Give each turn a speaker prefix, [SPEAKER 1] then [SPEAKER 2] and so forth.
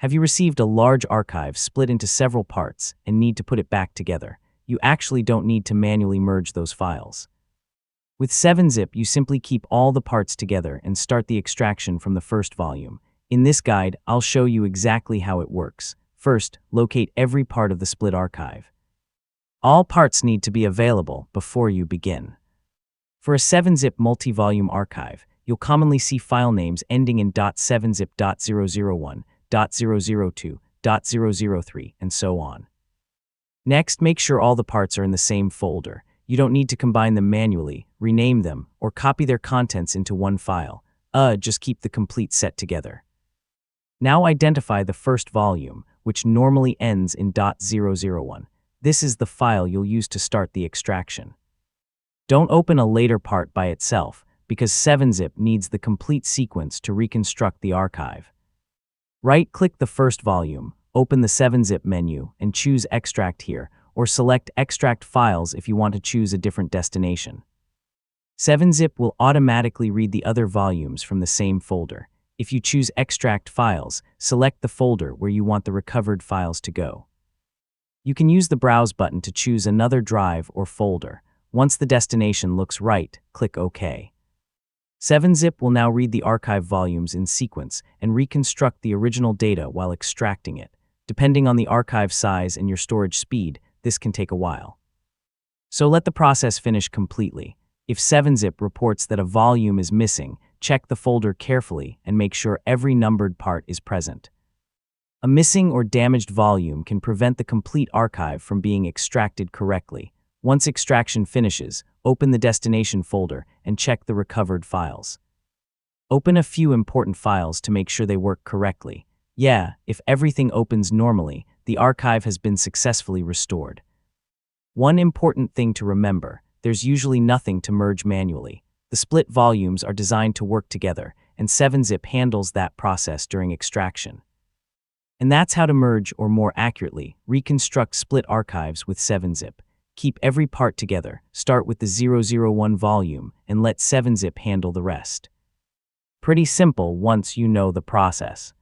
[SPEAKER 1] Have you received a large archive split into several parts and need to put it back together? You actually don't need to manually merge those files. With 7-zip, you simply keep all the parts together and start the extraction from the first volume. In this guide, I'll show you exactly how it works. First, locate every part of the split archive. All parts need to be available before you begin. For a 7-zip multi-volume archive, you'll commonly see file names ending in .7zip.001, .002, .003, and so on. Next, make sure all the parts are in the same folder. You don't need to combine them manually, rename them, or copy their contents into one file. Just keep the complete set together. Now identify the first volume, which normally ends in .001. This is the file you'll use to start the extraction. Don't open a later part by itself, because 7-zip needs the complete sequence to reconstruct the archive. Right-click the first volume, open the 7-zip menu, and choose Extract here, or select Extract Files if you want to choose a different destination. 7-zip will automatically read the other volumes from the same folder. If you choose Extract Files, select the folder where you want the recovered files to go. You can use the Browse button to choose another drive or folder. Once the destination looks right, click OK. 7-zip will now read the archive volumes in sequence and reconstruct the original data while extracting it. Depending on the archive size and your storage speed, this can take a while. So let the process finish completely. If 7-zip reports that a volume is missing, check the folder carefully and make sure every numbered part is present. A missing or damaged volume can prevent the complete archive from being extracted correctly. Once extraction finishes, open the destination folder and check the recovered files. Open a few important files to make sure they work correctly. If everything opens normally, the archive has been successfully restored. One important thing to remember, there's usually nothing to merge manually. The split volumes are designed to work together, and 7-zip handles that process during extraction. And that's how to merge, or more accurately, reconstruct split archives with 7-zip. Keep every part together, start with the 001 volume, and let 7-zip handle the rest. Pretty simple once you know the process.